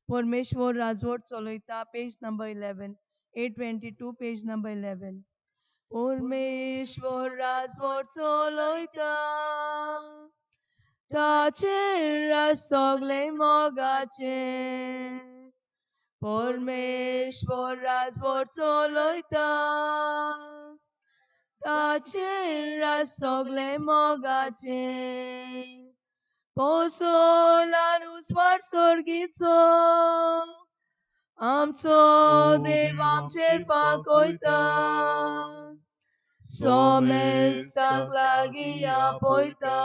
Parmeshwar Rajvot Soloita, page number 11. 822, page number 11. Parmeshwar Rajvot Soloita, Tache Rasogle Mogache. Parmeshwar Rajvot Soloita, Tache Rasogle Mogache. Posolanus Varsorgitso, Amco Devam Chepa Koita, Somes Tanglagia Poita,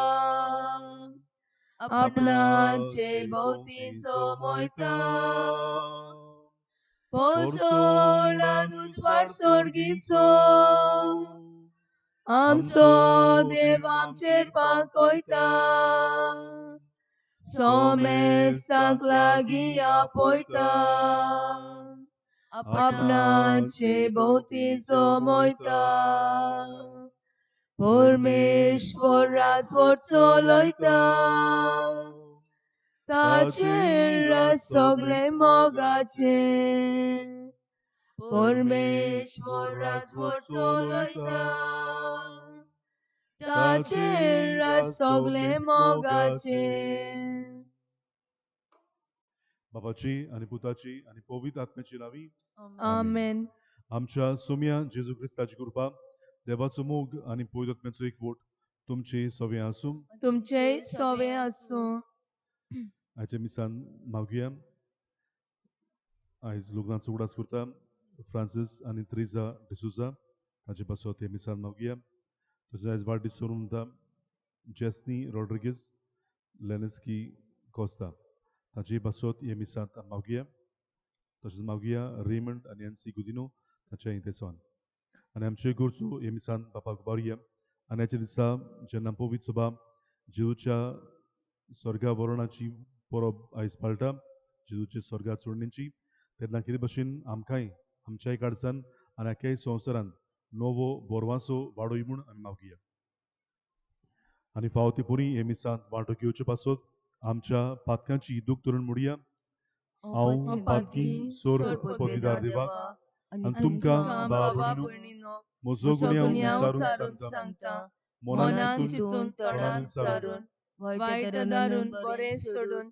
Apna Che Bauti Somoita, Posolanus Varsorgitso, Amco Devam Chepa Koita, Somes Tanglagia Poita, Apna Che Bauti Somoita, Parmeshwar Rajvot Soloita, Tache Rasogle Mogache. Parmeshwar Rajvot Soloita, Tache Rasogle Mogache. बाबाची आणि पुताची आणि पवित्र आत्म्याची नावी Amen. आमच्या सोम्या जेजू ख्रिस्ताची कृपा देवाचो मोग आणि पवित्र आत्म्याचो एकवट तुमची सवय आसूं तुमचे सवे असो. आयच्या मिसान मागुया आयज लग्नाचो उगडास करता फ्रांसीस आणि त्रिजा डिसुजा ताचे पासत हे मिसान मागुया तशेंच आयज वाडदीस सोडून जेस्नी रॉड्रिगीस लेनेस्की कोस्ता ताची पासत हे मिसांत मागुया तशेंच मागुया रेमंड आणि एनसी गुदिनो ताच्या इंतेसोन आणि आमचे गोरचो हे मिसान बापाक उबारुया आणि ह्याच्या दिसा जेन्ना पवित्र सभा जेजूच्या स्वर्गावरणाची परब आयज पाळटा जेजूचे स्वर्गात चोडणेची तेन्ना कितें भशेन आमकांय आमच्याय काळजान आनी आख्याय संवसारान नवो बोरवासो वाडोय म्हूण आमी मागुया आनी फावो पुरी हे मिसांत वांटो घेवचे पासत आमच्या पातकांची दूख तरुण म्हणुया हांव पातकी सोर पदवीदार देवाक आनी तुमकां बाबा भयणीनो, म्हजो गुन्यांव विचारून सांगता मनान चिंतून तोंडान सारून वायट दारून बरें सोडून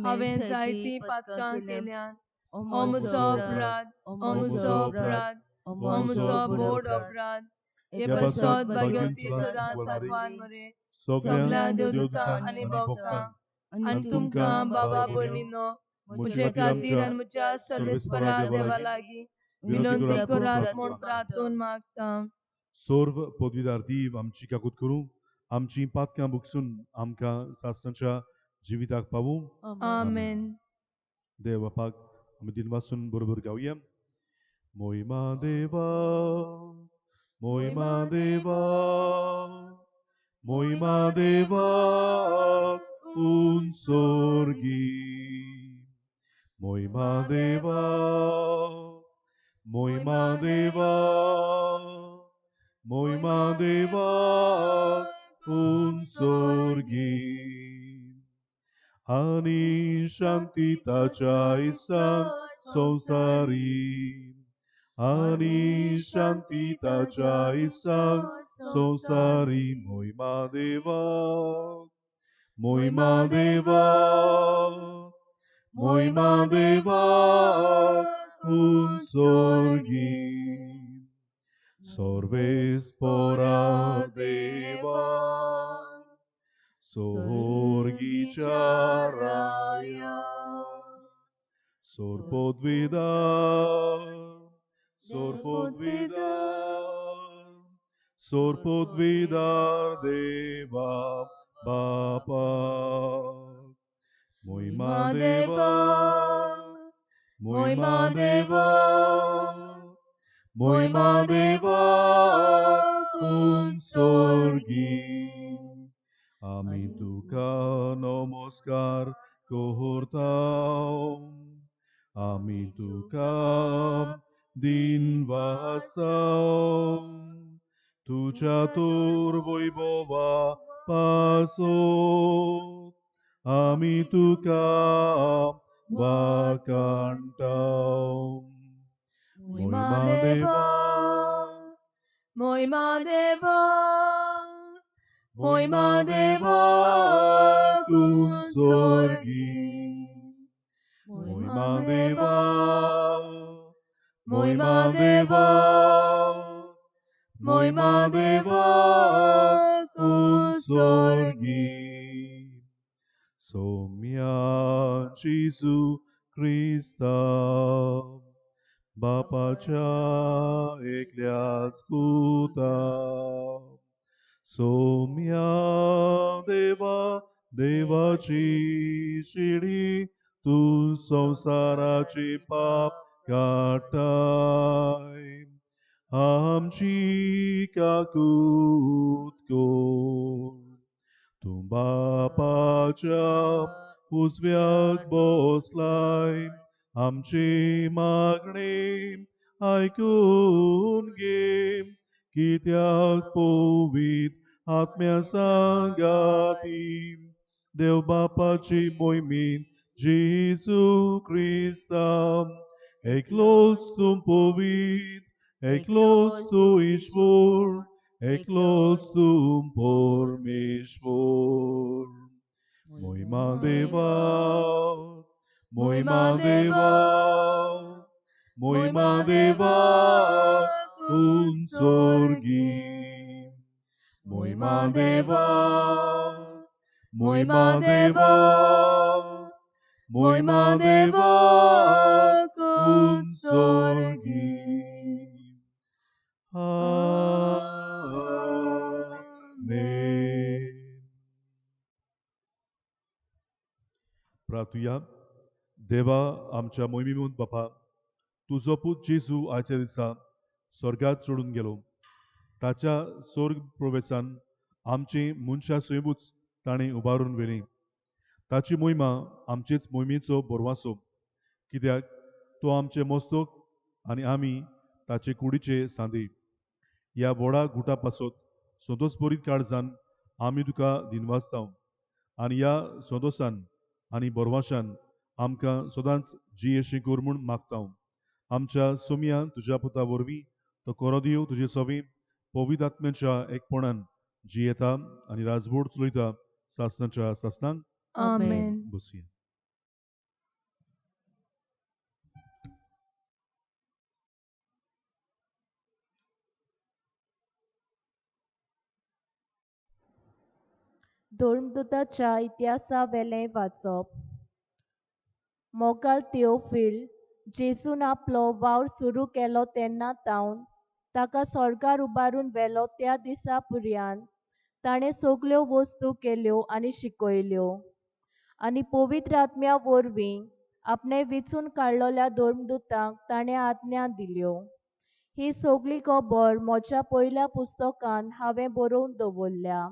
हांवें जायतीं पातकां केल्यान हो म्हजो अपराध, हो म्हजो अपराध, हो म्हजो बोड अपराध. हे बसत भाग्यवती सदांच आत्मान मरे सगळ्या देवदूतां आनी भक्तां आनी तुमकां बाबा भयणीनो म्हजे खातीर आनी म्हज्या सर्वेस्परा देवा लागीं विनंती करात म्हूण प्रार्थून मागता. सोर्व पदवीदार दीव आमची काकूत करूं आमची पातकां बुकसून आमकां सासणाच्या जिविताक पावूं आमेन. देव बापाक आमी दिनवासून बरोबर गावया मोहिमा देवा मोहिमा देवा मोहिमा देवा उंचोर्गी मोहिमा देवा मोहिमा देवा मोहिमा देवा उंचोर्गी आणि शांती ताच्या इसान संसारी आणि शांती ताच्या इसान संसारी मोहिमा देवा मोहिमा देवा मोहिमा देवा उंचोर्गी सर्वेस्परा देवा Sorgicia raya, sorpodvidar deva bapa, moima deva, moima deva, moima deva, unsorgi. Amin tuka namaskar kohortao. Amin tuka din vastao. Tuja tur vojbova paso. Amin tuka wakantau. Moimadeva, Moimadeva, Moimadeva kun sorgi. Moimadeva, Moimadeva, Moimadeva kun sorgi. Somia Jesu Christa, Bapaच्या एकल्याच पुता. सोम्या देवा देवाची शिडी तू संसाराची पाप काटाय आमची काकूत कोण तू बापाच्या उजव्याक बसलाय आमची मागणी ऐकून घे कित्याक पोवीत आत्म्या सांगाती देव बापाची मोहिमीन जेजू क्रिस्ता एकलोच तू पोवीत एकलोच तू ईश्वर eklos tum pormeshvor. Moima deva, moima deva, moima deva, un sorgi. Moima deva, moima deva, moima deva, un sorgi. Amen. प्रार्थूया देवा आमच्या मोहिमेमून बापा तुझो पूत जेजू आयच्या दिसा स्वर्गात सोडून गेलो ताच्या स्वर्ग प्रवेशान आमची मनशा सोयबूच ताणें उबारून व्हेली ताची मोहिमा आमचेच मोहिमेचो बोरवासो कित्याक तो आमचे मस्तक आनी आमी ताचे कुडीचे सांदे ह्या व्हडा गुटा पासत संतोष बरीत काळजान आमी तुका दिनवासताव आनी ह्या संतोषान आनी बोरवाशान आमकां सदांच जी अशी कर म्हूण मागताव आमच्या सोम्या तुज्या पुता वरवीं तो कोरोदियो तुजे सवी पवित्र आत्म्याच्या एकपणान जियेता आनी राजवट चलयता सासणाच्या सासणांक Amen. बसया धर्मदुताच्या इतिहासा वेलें वाचप मोगाल थियोफील जेजून आपलो वावर सुरू केलो तेन्ना तावन ताका स्वर्गार उबारून व्हेलो त्या दिसा पर्यंत ताणें सगल्यो वस्तू केल्यो आनी शिकयल्यो आनी पवित्र आत्म्या वरवीं आपणे विचून काडलेल्या धर्मदुतांक ताणें आज्ञा दिल्यो ही सगळी खबर म्हज्या पयल्या पुस्तकांत हांवें बरोवन दवरल्या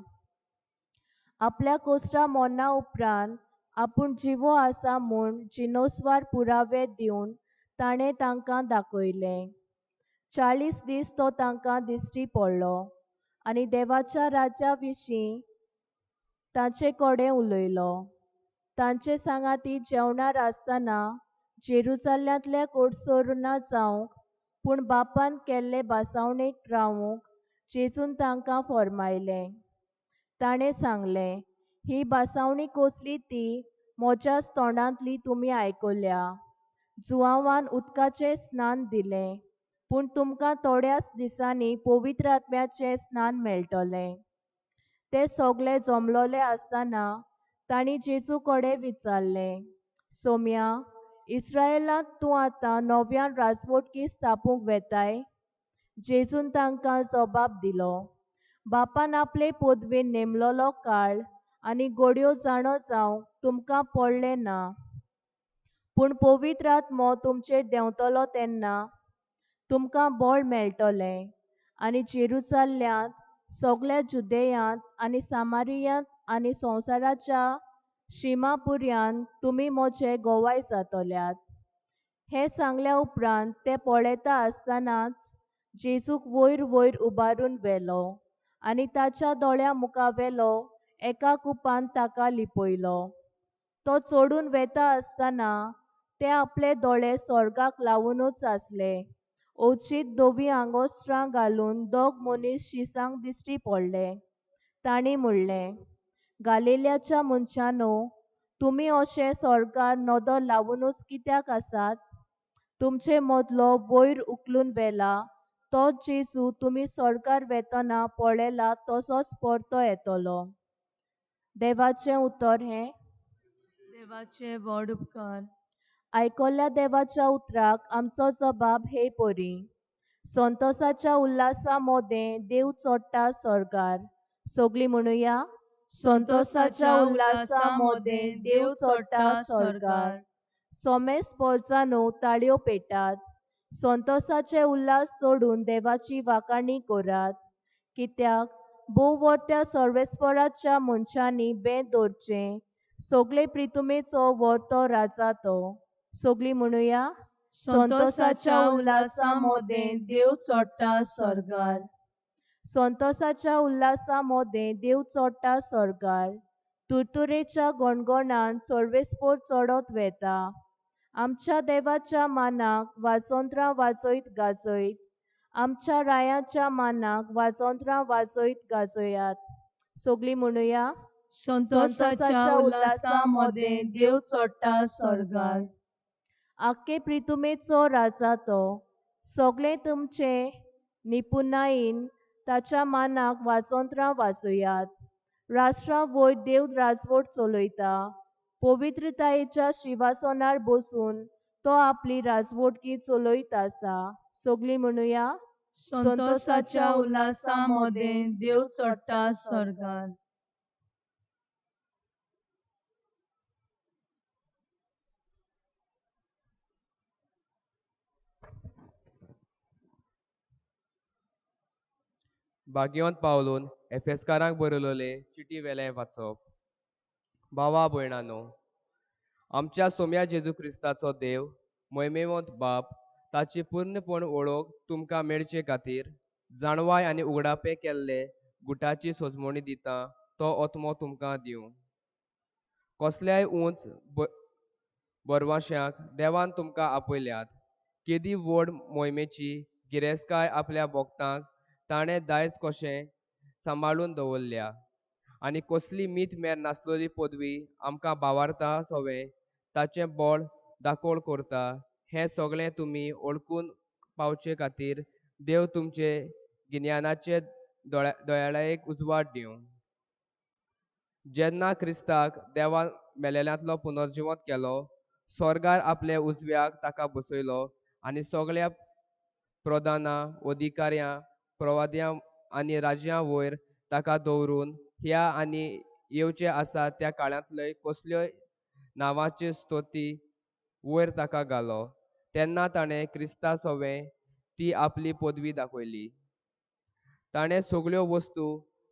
आपल्या कोश्टा मोन्ना उपरांत आपूण जिवो आसा म्हूण जिनोस्वार पुरावे दिवन ताणें तांकां दाखयलें 40 दीस तो तांकां दिश्टी पडलो आनी देवाच्या राज्या विशीं तांचे कडेन उलयलो तांचे सांगाती जेवणार आसतना जेरुसाल्यांतले कोडसोर ना जावंक पूण बापान केल्ले बासावणेक रावूंक जेजून तांकां फर्मायलें ताणें सांगलें ही बासावणी कसली ती म्हज्याच तोंडांतली तुमी आयकल्या जुआंवान उदकाचें स्नान दिलें पूण तुमकां थोड्याच दिसांनी पवित्र आत्म्याचें स्नान मेळटलें ते सगळे जमलोले आसतना तांणी जेजू कडेन विचारलें सोम्या इस्रायेलांत तूं आतां नव्यान राजवटकी स्थापूंक वेताय जेजून तांकां जबाब दिलो बापान आपले पदवेन नेमलोलो काळ आनी घडयो जाणो जावंक तुमकां पडलें ना पूण पवित्र आत्मो तुमचेर देंवतलो तेन्ना तुमकां बळ मेळटलें आनी जेरुसाल्यांत सगळ्या जुदेयांत आनी सामारियांत आनी संवसाराच्या शिमा पर्यंत तुमी म्हजे गोवाय जातल्यात हें सांगल्या उपरांत ते पळयता आसतनाच जेजूक वयर वयर उबारून व्हेलो आनी ताच्या दोळ्या मुखावेलो एका कुपान ताका लिपयलो तो चडून वेता आसतना ते आपले दोळे स्वर्गाक लावूनच आसले. ओचीत दोवी आंगोस्त्रां घालून दोग मनीस शिसांक दिश्टी पडले. तांणी म्हणलें, गालिल्याच्या मनशांनो, तुमी अशे स्वर्गार नदो लावूनच कित्याक आसात? तुमचे मदलो वयर उखलून व्हेला, तोच जेजू तुमी स्वर्गार वेतना पळयला तसोच परतो येतलो. देवाचें उतर हें. देवाचे व्हड उपकार. आयकल्ल्या देवाच्या उतराक आमचो जबाब हे परी. संतोसाच्या उल्हासा मोदें देव चोडटा स्वर्गार. सगळीं म्हणुया, संतोसाच्या उल्हासा मोदें देव चोडटा स्वर्गार. सोमेस पोरजांनो ताळयो पेटात. संतोसाचे उल्हास सोडून देवाची वाखाणी करात. कित्याक भोववर्त्या सर्वेस्पराच्या मनशांनी बेत दवरचें. सगळे प्रितुमेचो व्हरतो राजा तो. सगळीं म्हणुया, संतोसाच्या उल्हासा मोदें देव चोडटा स्वर्गार. संतोसाच्या उल्हासा मोदें देव चोडटा स्वर्गार. तुरतुरेच्या गणगणान सर्वेस्पर चडत वेता. आमच्या देवाच्या मानाक वाजोंत्रां वाजयत गाजयत. आमच्या रायाच्या मानाक वाजोंत्रां वाजयत गाजयात. सगळीं म्हणुया, संतोसाच्या उल्हासा मोदें देव चोडटा स्वर्गार. आख्खे प्रितुमेचो राजा तो. सगळे तुमचे निपुणायेन ताच्या मानाक वाजोंत्रां वाजयात. राष्ट्रां वयर देव राजवट चलयता. पवित्रतायेच्या शिंवासनार बसून तो आपली राजवटकी चलयत आसा. सगळीं म्हणुया, संतोसाच्या उल्हासा मोदें देव चोडटा स्वर्गार. भाग्यवंत पावलून एफेसकारांक बरयलोले चिटी वेलें वाचप. भावा भयणांनो, आमच्या सोम्या जेजू क्रिस्ताचो देव, मोहिमेवंत बाप, ताची पूर्णपण वळख तुमकां मेळचे खातीर जाणवाय आनी उगडापे केल्ले गुटाची सोजमणी दिता तो ओतमो तुमकां दिवं. कसल्याय उंच बरवाश्यांक देवान तुमकां आपयल्यात. केदी व्हड मोहिमेची गिरेस्तकाय आपल्या भोगतांक ताणें दायज कशें सांबाळून दवरल्या. आनी कसली मीत मेर नासलोली पदवी आमकां भावार्था सोवें ताचें बळ दाखोळ करता. हें सगळें तुमी ओळखून पावचे खातीर देव तुमचे गिन्यानाचे दोळ्याळेक उजवाड दिवं. जेन्ना क्रिस्ताक देवान मेलेल्यांतलो पुनर्जिवंत केलो, स्वर्गार आपल्या उजव्याक ताका बसयलो आनी सगळ्या प्रधानां, अधिकाऱ्यां, प्रवाद्यां आनी राज्यां वयर ताका दवरून ह्या आनी येवचे आसा त्या काळांतल्यो कसल्योय नांवाच्यो स्तोती वयर ताका घालो. तेन्ना ताणें क्रिस्ता सोवें ती आपली पदवी दाखयली. ताणें सगळ्यो वस्तू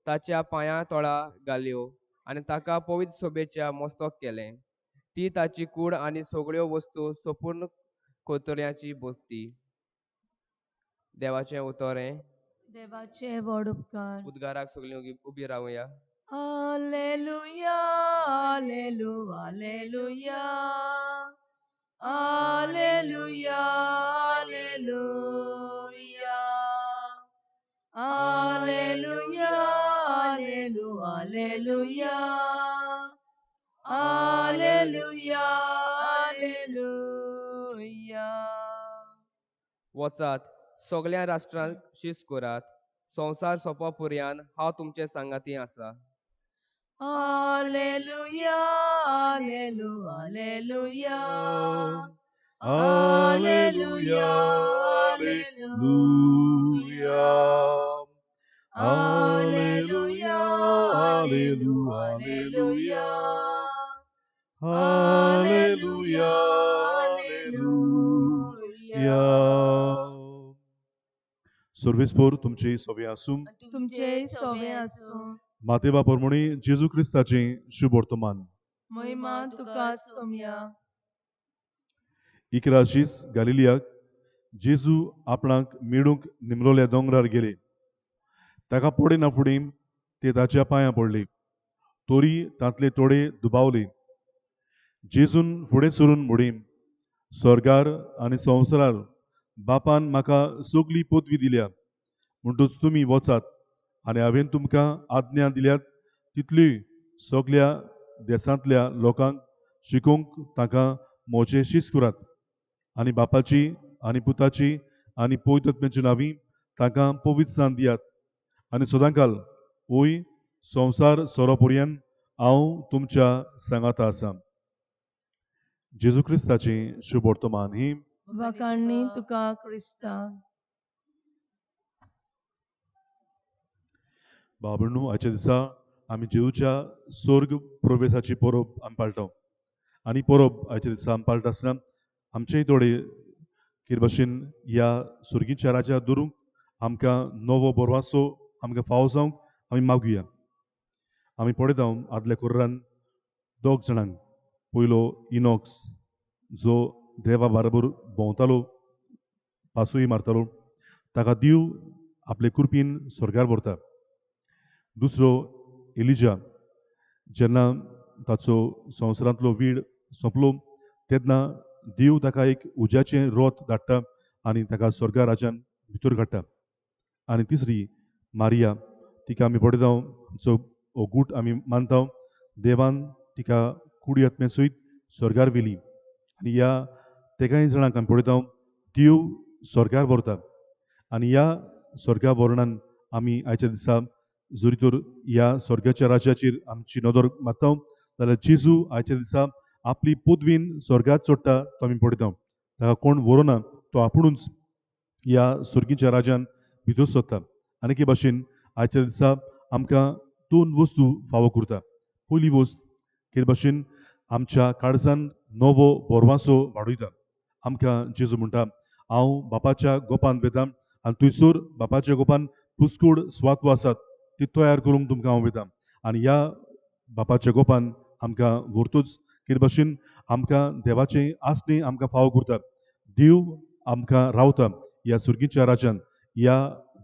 ताच्या पांयां तळा घाल्यो आनी ताका पवित्र सोबेच्या मस्तक केलें. ती ताची कूड आनी सगळ्यो वस्तू संपूर्ण कोतऱ्याची भोवती. देवाचें उतरें. देवाचे व्हड उपकार. उद्गाराक सगळीं उबी रावया. हालेलुया, हालेलुया, हालेलुया, हालेलुया, हालेलुया, हालेलुया, हालेलुया, हालेलुया, हालेलुया. वचात, सगळ्या राष्ट्रांक शीस करात. संवसार सोंपो पर्यान हांव तुमचे सांगाती आसा. Hallelujah, hallelujah, Hallelujah, hallelujah, hallelujah, hallelujah, hallelujah, hallelujah. सर्वेस्पोर तुमचे सवे आसूं. तुमचे सोवे आसूं. मातेवा परमणी जेजू क्रिस्ताचे शुभ वर्तमान. महिमा तुका सोम्या. इकराशीस गालिलियाक जेजू आपणाक मेळूंक निमलोल्या दोंगरार गेले. ताका फुडें ना फुडें ते ताच्या पांयां पडले. तोरी तांतले तोडे दुबावले. जेजून फुडें सरून म्हळें, स्वर्गार आनी संवसारार बापान म्हाका सगली पदवी दिल्या. म्हणटूच तुमी वचात आनी हांवें तुमकां आज्ञा दिल्यात तितली सगल्या देसांतल्या लोकांक शिकोवंक ताका म्हजें शिश्य करात. आनी बापाची आनी पुताची आनी पवित्र आत्म्याची नांवीं ताका पवित्रस्थान दियात. आनी सदांकाल वय संवसार सोरोपर्यंत हांव तुमच्या सांगाता आसां. जेजू क्रिस्ताचें शुभ वर्तमान ही वखाणणी तुका क्रिस्ता. बाबणू आयच्या दिसा आमी जेजूच्या स्वर्ग प्रवेशाची परब आमी पाळटात. आनी परब आयच्या दिसा आमी पाळटा आसतना आमचेय थोडे कितें भाशेन ह्या सुर्गीच्या राज्याक धरूंक आमकां नवो बोरवासो आमकां फावो जावंक आमी मागुया. आमी पळयता आदल्या कुर्रान दोग जाणांक पयलो इनॉक्स जो देवा बाराबर भोंवतालो पासूय मारतालो ताका देव आपले कृपेन स्वर्गार व्हरता. दुसरो एलिजा जेन्ना ताचो संवसारांतलो वेळ सोंपलो तेन्ना देव ताका एक उज्याचें रथ धाडटा आनी ताका स्वर्गा राज्यान भितर काडटा. आनी तिसरी मारिया तिका आमी पळयता आमचो हो गूट आमी मानता देवान तिका कुडी आत्म्या सयत स्वर्गार व्हेली. आनी ह्या तेगाय जाणांक आमी पळयता देव स्वर्गार व्हरता. आनी ह्या स्वर्गार व्हरणान आमी आयच्या दिसा जरी तर ह्या स्वर्गाच्या राज्याचेर आमची नदर मारता जाल्यार जेजू आयच्या दिसा आपली पदवीन स्वर्गात चडटा तो आमी पळयता. ताका कोण व्हरना तो आपुणूच ह्या सुर्गीच्या राज्यान भितर सरता. आनी के भाशेन आयच्या दिसा आमकां दोन वस्तू फावो करता. पयली वस्त के भाशेन आमच्या काळजान नवो बोरवासो वाडयता. आमकां जेजू म्हणटा हांव बापाच्या गोपान वेता आनी थंयसर बापाच्या गोपान पुस्कूड स्वात्व आसात ती तयार करूंक तुमकां हांव वेता. आनी ह्या बापाच्या गोपान आमकां व्हरतूच कितें भाशेन आमकां देवाचें आसणें आमकां फावो करता. देव आमकां रावता ह्या सुर्गीच्या राज्यान ह्या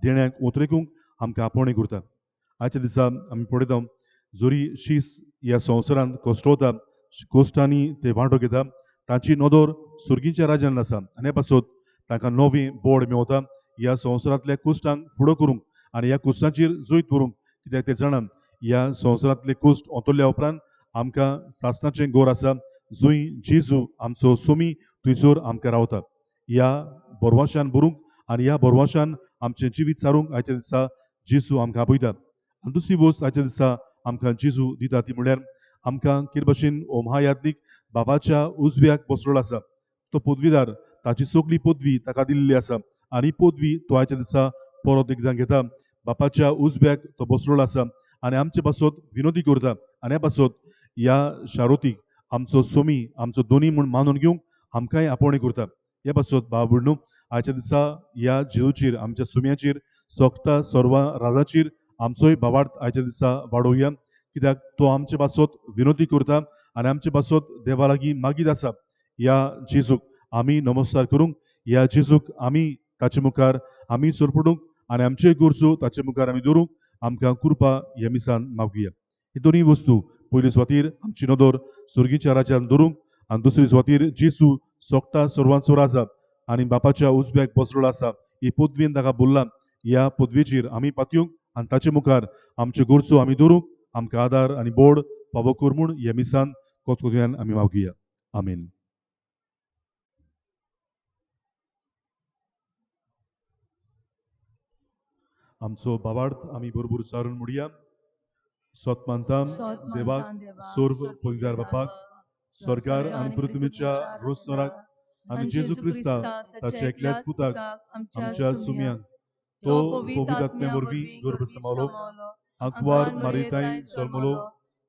देण्याक उतरेकूंक आमकां आपोवणें करता. आयच्या दिसा आमी पळयता जरी शीस ह्या संवसारांत कोश्टवता कोश्टांनी ते वांटो घेता तांची नदर सुर्गीच्या राज्यान आसा. आनी हे पासत तांकां नवें बोड मेवता ह्या संवसारांतल्या कोश्टांक फुडो करूंक आनी ह्या कोश्टांचेर जैत व्हरूंक. कित्याक ते जाणान ह्या संवसारांतले कोश्ट ओंतरल्या उपरांत आमकां सासणाचें गोर आसा जंय जेजू आमचो सोमी थंयसर आमकां रावता. ह्या बोरवाशान भरूंक आनी ह्या बोरवाशान आमचें जिवीत सारूंक आयच्या दिसा जेजू आमकां आपयता. आनी दुसरी वस्त आयच्या दिसा आमकां जेजू दिता ती म्हळ्यार आमकां कितें भाशेन हो महायात्नीक बाबाच्या उजव्याक बसलेलो आसा. तो पदवीदार ताची सगली पदवी ताका दिल्ली आसा आनी पदवी तो आयच्या दिसा परत एकदां घेता. बापाच्या उजव्याक तो बसलेलो आसा आनी आमचे पासत विनोदी करता. आनी हे पासत ह्या शारोतीक आमचो सोमी आमचो दोनी म्हूण मानून घेवंक आमकांय आपोवणें करता. हे पासत भाव भयणू आयच्या दिसा ह्या जेजूचेर आमच्या सोम्याचेर सोगता सर्वा राजाचेर आमचोय भावार्थ आयच्या दिसा वाडोवया. कित्याक तो आमचे पासत विनोदी करता आनी आमचे पासत देवा लागीं मागीत आसा. ह्या जेजूक आमी नमस्कार करूंक ह्या जेजूक आमी ताचे मुखार आमी सरपडूंक आनी आमचे गरजो ताचे मुखार आमी दवरूंक आमकां कृपा ह्या मिसान मागुया. ही दोनूय वस्तू पयली सुवातेर आमची नदर सुर्गीच्या राज्यान दवरूंक आनी दुसरी सुवातेर जेजू सोगता सर्वांचो राजा आनी बापाच्या उजव्याक बसलेलो आसा ही पदवीन ताका भरला. ह्या पदवेचेर आमी पातयेवंक आनी ताचे मुखार आमच्यो गरजो आमी दवरूंक आमकां आदार आनी बोड फावो कर म्हूण ह्या मिसान कोतकोत्यान आमी मागुया. आमीन. आमचो भावार्थ आमी बरोबर सारून म्हणुया. सोतमानतां देवाक सर्व पदवीदार बापाक स्वर्गार आनी पृथ्वीच्या रोस्तराक आनी जेजू क्रिस्ता ताच्या एकल्याच पुताक आमच्या सुम्यांक तो पवित्र आत्म्या वरवीं गर्भ समावलो आंकवार मारिताय जल्मलो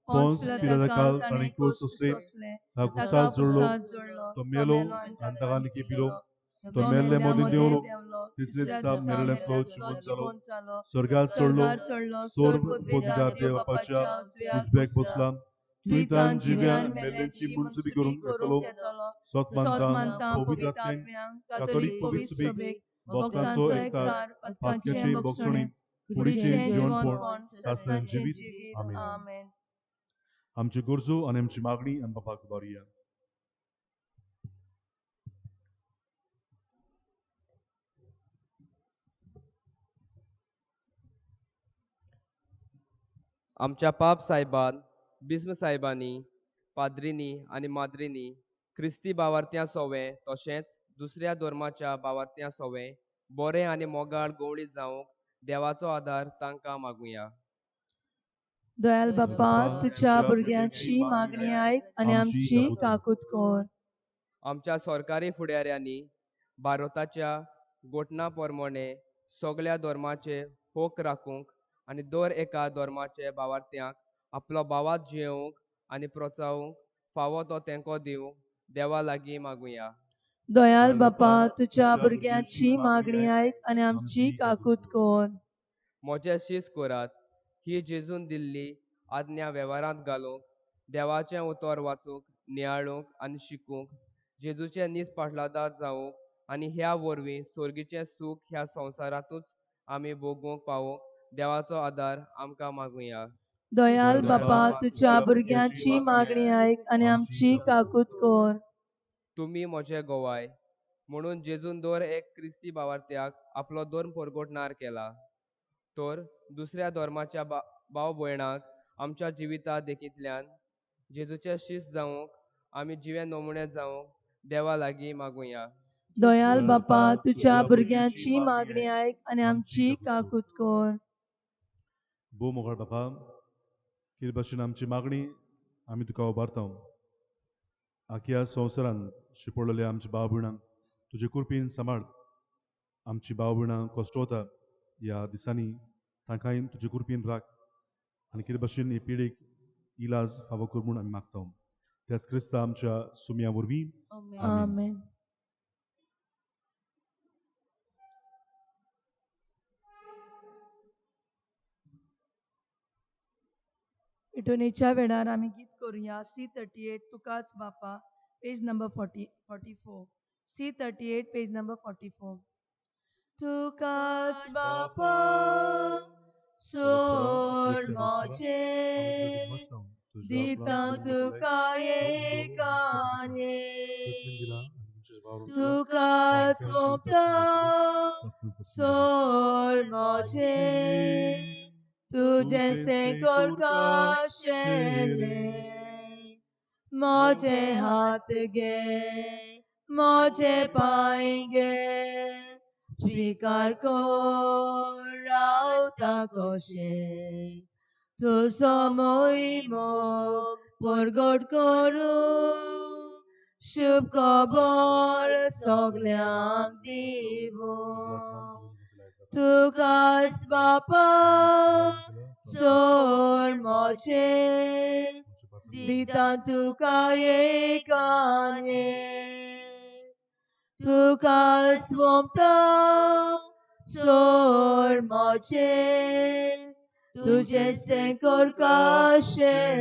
पोंस पिलाताकाल ताणें क्रूस सोंसले ताका कुसास जोडलो तो मेलो आनी ताका लिखी पिलो तो मेल्ले मदीं देंवलो तिसरे दिसा मेरल्यांतलो जिवंत जालो स्वर्गात चडलो सर्व पदवीदार देव बापाच्या उजव्याक बसला थंय तान जिव्यान मेल्ल्यांची मुंजबी करूंक येतलो सोतमानतां पवित्र आत्म्यांक कातोलीक पवित्र सभेक भक्तांचो एकठार पातक्याचे भोगसणी कुडीचें जिवणपण सासणाचें जिवीत. आमेन. आमच्यो गरजो आनी आमची मागणी आमी बापाक उबारुया. आमच्या पाप साहेबान बिस्म साहेबांनी पाद्रींनी आनी माद्रींनी क्रिस्ती भावार्थ्यां सोवे तशेंच दुसऱ्या धर्माच्या भावार्थ्यां सोवे बरें आनी मोगाळ गवळी जावंक देवाचो आदार तांकां मागुया. दयाल बाप्पा तुझ्या भुरग्यांची मागणी आयक आनी आमची काकूत कर. आमच्या सरकारी फुडाऱ्यांनी भारताच्या घोटना प्रमाणे सगळ्या धर्माचे होक राखूंक आनी दर एका धर्माचे भावार्थ्यांक आपलो भावात जियोवंक आनी प्रोत्साहूंक फावो तो तेंको दिवंक देवा लागीं मागुया. दयाल बाप्पा तुझ्या भुरग्यांची मागणी आयक आनी आमची काकूत कर. मोचे शीस करात ही जेजून दिल्ली आज्ञा वेव्हारांत घालूंक देवाचें उतर वाचूंक नियाळूंक आनी शिकूंक जेजूचे नीज पाटलादार जावंक आनी ह्या वरवीं सोर्गीचें सूख ह्या संवसारांतूच आमी भोगूंक पावूंक देवाचो आदार आमकां मागुया. दयाल बाप्पा तुझ्या भुरग्यांची मागणी आयक आनी आमची काकूत कर. तुमी म्हजे गोवाय म्हणून जेजून दर एक क्रिस्ती भावार्थ्याक आपलो धर्म परगोटणार केला तर दुसऱ्या धर्माच्या भाव भयणाक आमच्या जिविता देखींतल्यान जेजूचे शीस जावंक आमी जिवे नमुणे जावंक देवा लागीं मागुया. दयाल बाप्पा तुझ्या भुरग्यांची मागणी आयक आनी आमची काकूत कर. भोव मोगाळ बापा कितें भाशेन आमची मागणी आमी तुका उबारता. आख्या संवसारान शिपडलेल्या आमच्या भाव भयणांक तुजे कृपेन सांबाळ. आमची भाव भयणां कश्ट वता ह्या दिसांनी तांकांय तुजे कृपेन राख आनी कितें भाशेन हे पिडीक इलाज फावो कर म्हूण आमी मागता. त्याच क्रिस्ता आमच्या सुमया वरवीं आमेन. इटोनेच्या वेळार आमी गीत करूया C38 तुकाच बापा page number 44. C38 page number 44. तुकाच बापा सोड मोचे दिता तुका एकाने तुकाच सोपता सोड मोचे तुझे से कोरकाशेले मोचे हात गे मोचे पाय गे स्वीकार कर रावता कोशे तू मोग परगट करू शुभ खबर सगळ्यांक दिवू तुकाच बापा सोड मोचे दिता तुका एकाने तुकाच वोमता सोड मोचे तुझे से कोरकाशेले.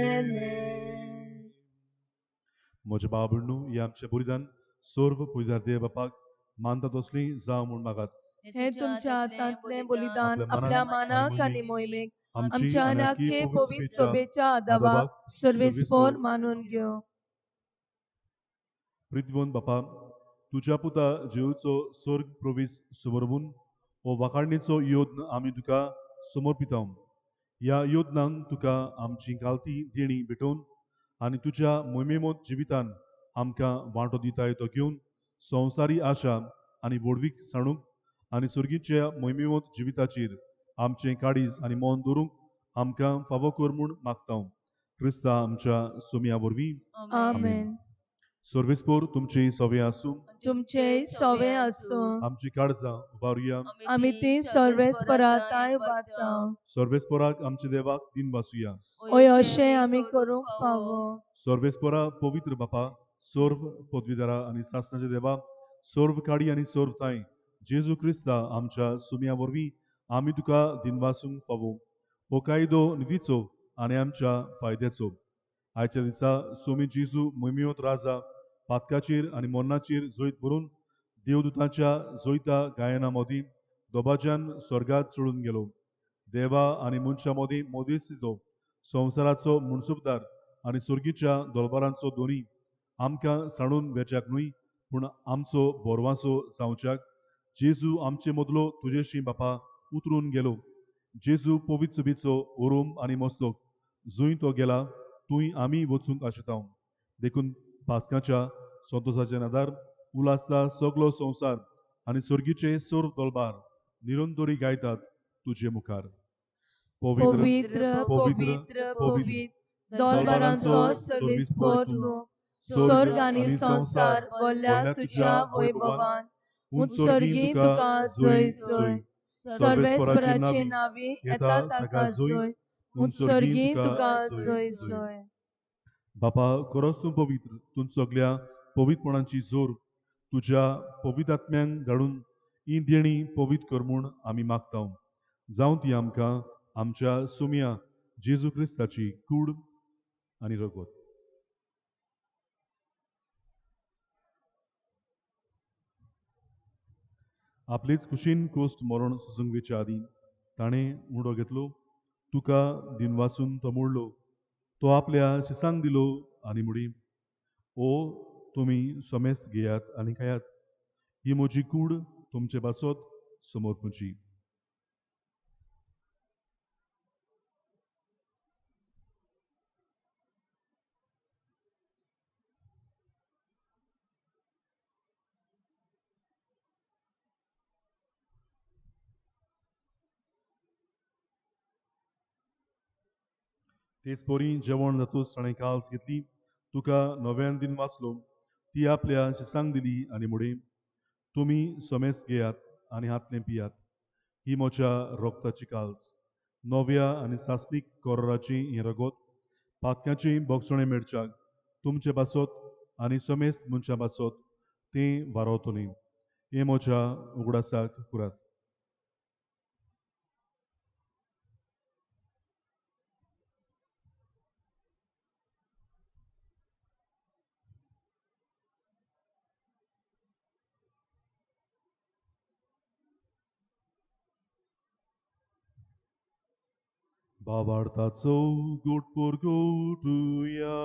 म्हज्या भाव भयणू हे आमच्या बुरिदान सर्व पुजार देव बापाक मानतात असली जावं म्हूण मागात. हे तुमच्या हातांतले बलिदान आपल्या आपल्या मानाक आनी मोहिमेक आमच्या आख्खे पवित्र सभेच्या आदावाक सर्वेस्पर मानून घेव. प्रितवन बापा तुझ्या पुता जेवचो स्वर्ग प्रवेश समोरबून हो वाकाडणेचो योद्न आमी तुका समर्पिता. ह्या योद्नांक तुका आमची गालती देणी भेटोवन आनी तुज्या मोहिमेमोत जिवितान आमकां वांटो दिताय तो घेवन संवसारी आशा आनी वडवीक साणूक आनी सुर्गीच्या मोहिमेमोत जिविताचेर आमचें काळीज आनी मोन दवरूंक आमकां फावो कर म्हूण मागता. क्रिस्ता आमच्या सुमया वरवीं आमेन. सर्वेस्पोर तुमचे सवे आसूं तुमचे सवे आसूं आमची काळजां उबारुया. आमी ती सर्वेस्पराताय उबारता. सर्वेस्पोराक आमच्या देवाक दिन वाचुया. ओय अशें आमी करूंक फावो. सर्वेस्पोरा पवित्र बापा सर्व पदवीदारा आनी सासणाचे देवा सर्व काळी आनी सर्व ताय जेजू क्रिस्ता आमच्या सुमया वरवीं आमी तुका दिन वाचूंक फावो. हो कायदो निधीचो आनी आमच्या फायद्याचो. आयच्या दिसा सोमी जेजू मोहिमेंत राजा पातकाचेर आनी मोन्नाचेर जोईत व्हरून देवदूतांच्या जोईता गायना मदीं दोबाज्यान स्वर्गात चडून गेलो. देवा आनी मनशा मदीं मोदीस दितो संवसाराचो मुनसुबदार आनी सुर्गीच्या दोलबारांचो दोनी आमकां साणून वेच्याक न्हय पूण आमचो बोरवांसो जावच्याक जेजू आमचे मदलो तुजेशी बापा उतरून गेलो. जेजू पवित्र सभेचो ओरूम आनी मस्तक जुंय तो गेला तुंय आमी वचूंक आशेताव देखून पास्काच्या संतोषाचे नादार उलासता सगलो संवसार आनी सर्गीचे सोर दोलबार निरंतरी गायतात तुझे मुखार पवित्र पवित्र पवित्र पवित्र पवित्र पवित्र दोलबारांचो सर्विस्पोर तूं स्वर्ग आनी संसार भरल्या तुझ्या वैभवान उत्सर्गी तुका जय जय सर्वेस्पराचे नावी येता ताका जय उत्सर्गी तुका जय जय बापा खरोच तूं पवित्र तूं सगल्या पवित्रपणाची जोर तुझ्या पवित्रात्म्यांक धाडून ही देणी पवित्र कर म्हूण आमी मागताव जावं ती आमकां आमच्या सुम्या जेजू क्रिस्ताची कूड आनी रगत आपलीच कुशीन कोस्ट मरण सुसंगेच्या आदी ताणें उडो घेतलो तुका दिनवासून तो मोडलो तो आपल्या शिसांक दिलो आनी मुडी ओ तुमी समेस्त घेयात आनी खायात ही म्हजी कूड तुमचे पासत समर्पूची तेच पोरी जेवण जातूच ताणें काल्स घेतली तुका नव्यान दिन वाचलो ती आपल्या शिसांक दिली आनी मुडे तुमी समेस्त घेयात आनी हातले पियात ही म्हज्या रोगताची काल्स नव्या आनी सासणीक कोर्राची ही रगत पातक्याची बोगसणे मेळच्याक तुमचे पासत आनी समेस्त मनशा पासत तें वारोतलें हे म्हज्या उगडासाक कुरात भावार्थाचो गोटपोर गोटुया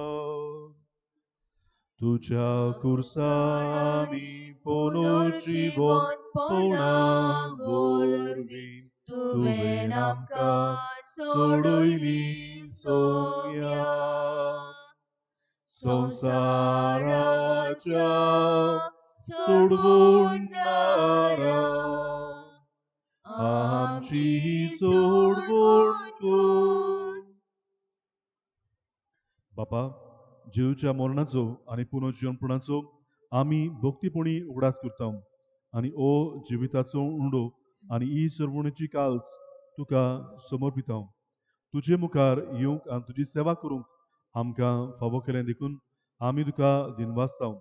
तुझ्या कुर्सानी पुनर्जीवन वरवी तुवें आमकां सोडयली सोम्या संवसाराच्या सोडवणारा आमची सोडवण कर बापा जेवच्या मरणाचो आनी पुनर्जीवनपणाचो आमी भक्तीपणी उगडास करता आनी ओ जिविताचो उंडो आनी ही सर्वणीची काल्स तुका समर्पिता तुजे मुखार येवंक आनी तुजी सेवा करूंक आमकां फावो केलें देखून आमी तुका दिनवासता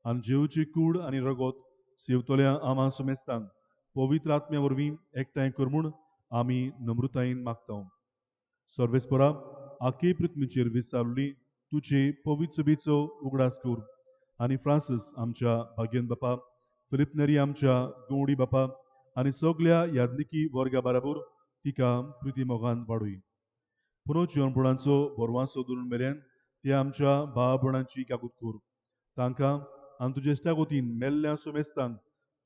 आनी जेवची कूड आनी रगत सेवतल्या आमा समेस्तांक पवित्र आत्म्या वरवीं एकठांय कर म्हूण आमी नम्रतायेन मागता सर्वेस्परा आखे पृथ्वीचेर विस्तारली तुजे पवित्र सभेचो उगडास कर आनी फ्रांसीस आमच्या भाग्यन बापा फिलिप नेरी आमच्या गवडी बापा आनी सगल्या यादनिकी वर्गा बराबर तिका प्रिती मोगान वाडय पुनर्जीवनपणाचो बरवांसो दवरून मेरेन ते आमच्या भाव भयणांची काकूत कर तांकां आनी तुजे इश्टागोतीन मेल्ल्या सुमेस्तांक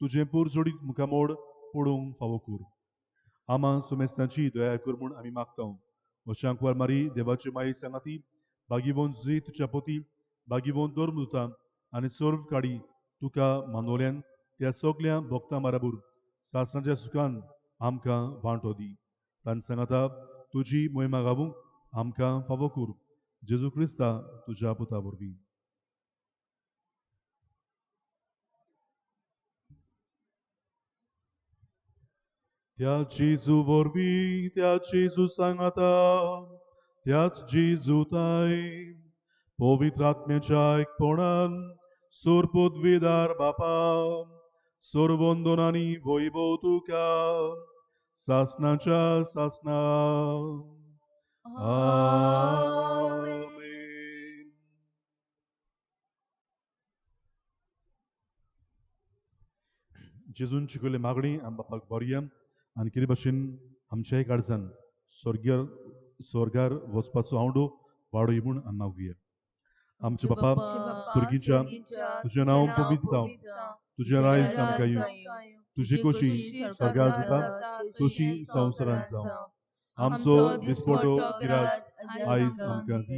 तुजें पोरजोडीत मुखामोड पडोवंक फावो कर आमा सुमेस्तांची दया कर म्हूण आमी मागता अशांकवार मारी देवाची माई सांगाती भागीवंत जुई तुच्या पोती भागीवंत धर्मदुता आनी सर्व काडी तुका मानवल्यान त्या सगल्या भक्तां बराबर सासणाच्या सुखान आमकां वांटो दी तांणी सांगता तुजी मोहिमा गावूंक आमकां फावो कर जेजू क्रिस्ता तुज्या पुता वरवीं त्या जेजू वरवीं त्या जेजू सांगता त्याच जेजूताय पवित्र आत्म्याच्या एकपणान सोर पदवीदार बापा सोरवंदनांनी वैभव तुका सासणाच्या सासणा आमेन जेजून शिकयले मागणी आम बापाक बरया आनी कितें भाशेन आमच्याय काळजान स्वर्गार वचपाचो आवडो वाडोय म्हूण आमी मागुया आमचे बापा स्वर्गीच्या तुजें नांव पवित्र जावं तुजें रायज आमकां येवं तुजी खोशी स्वर्गार जाता तशी संवसारांत जावं आमचो दिसपटो किरास आयज आमकां दी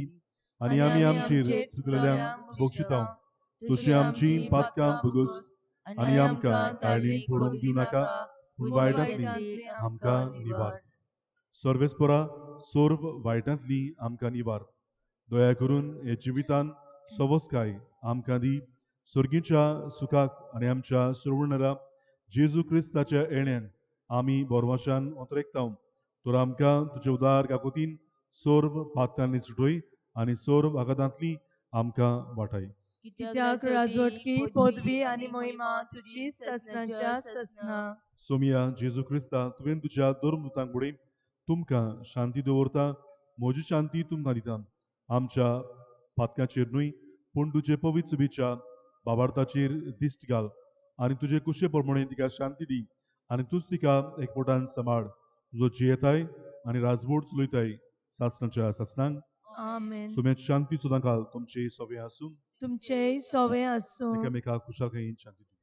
आनी आमी आमचेर चुकलेल्यांक बोगशितांव तुशी आमची पातकां भुगोस आनी आमकां कायलीन पडोवंक दिव नाका पूण वायटांतली आमकां निवार सर्वेस्परा सोर्व वायटांतली आमकां निवार दया करून हे जिवितान सवस्काय आमकां दी सर्गीच्या सुखाक आनी आमच्या सुरवणारा जेजू क्रिस्ताच्या येण्यान आमी बोरवाशान ओतरेकताव तर आमकां तुजे उदार काकोतीन सोर्व पातकांनी सुटोय आनी सोर्व आघातांतली आमकां वाटाय कित्याक राजवटकी पदवी आनी महिमा तुजी ससनाच्या ससना सोमिया जेजू क्रिस्ता तुवें तुज्या धर्मदूतांक फुडें तुमकां शांती दवरता म्हजी शांती तुमकां दिता आमच्या पातकांचेर न्हय पूण तुजे पवित्र बिच्या बाबार्थाचेर दिश्ट घाल आनी तुजे कुशे प्रमाणे तिका शांती दी आनी तूच तिका एकवटान सांबाळ तुजो जियेताय आनी राजवट चलयताय सासणाच्या सासणांक आमेन सोम्याची शांती सुद्दां घाल तुमचे सवे आसूं तुमचेय सवे आसूं एकामेकाक कुशालकायेन शांती दिवया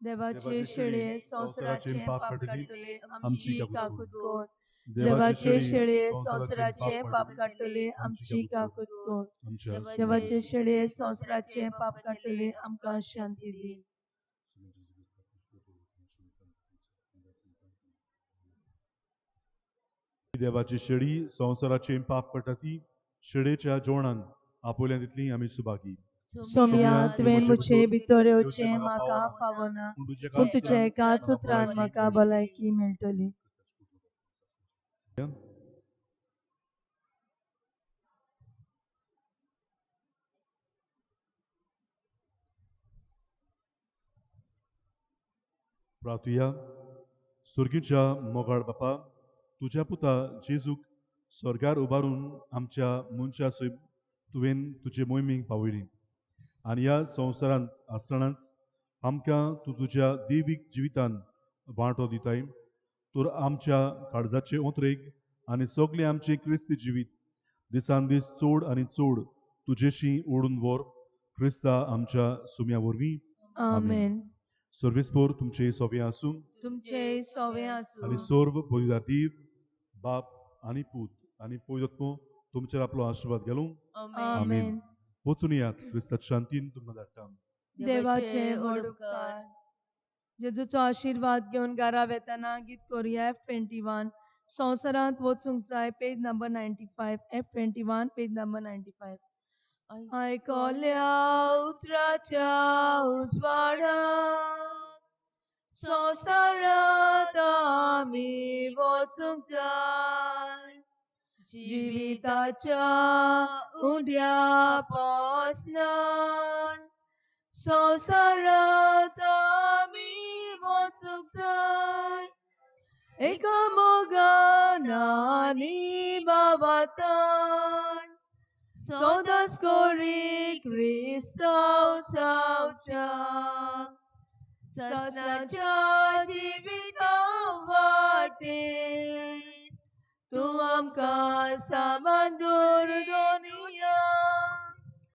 देवाचे शेळये संवसाराचे पाप काडटले आमची काकूत कोर देवाचे देवाचे शेळये संवसाराचे पाप काडटले आमची काकूत कोर देवाचे शेळये संवसाराचे पाप काडटले आमकां शांती दी देवाची शेळी संवसाराचे पाप काडटा ती शेळयेच्या जेवणान आपोल्यान दितली आमी सुभागी सोम्या तुवें मुझे भितर येवचे म्हाका फावना पूण तुज्या एकाच उतरान म्हाका भलायकी मेळटली प्रार्थुया सुर्गीच्या मोगाळ बापा तुज्या पुता जेजूक स्वर्गार उबारून आमच्या मनशा सैम तुवें तुजे मोहिमेक पावयली आनी ह्या संवसारांत आसतनाच आमकां तूं तुज्या देवीक जिवितान वांटो दिताय तर आमच्या काळजाचे ओंत्रेक आनी सगळें आमचें क्रिस्ती जिवीत दिसान दीस चड आनी चड तुजेशी ओडून व्हर क्रिस्ता आमच्या सुम्या वरवीं आमेन सर्वेस्पोर तुमचे सवे आसूं तुमचेय सवे आसूं आनी सर्व पवित्र देव बाप आनी पूत आनी पवित्र तुमचेर आपलो आशीर्वाद घालूं आमेन वचून यात क्रिस्ताच्या शांतीन तुमकां धाडटा देवाचे व्हड उपकार जेजूचो आशीर्वाद घेवन घरा वेताना गीत करुया F21 संवसारांत वचूंक जाय page number 95 F21 page number 95 आयकल्या उतराच्या उजवाडाक संवसारांत आमी वचूंक जाय जिविताच्या उंड्या पासनान संवसारांत आमी वचूंक जाय एका मोगान आनी बाबातान सदांच करी क्रिस्तांव जावच्या ससनाच्या जिवितां वाटेन तूं आमकां सामान दवर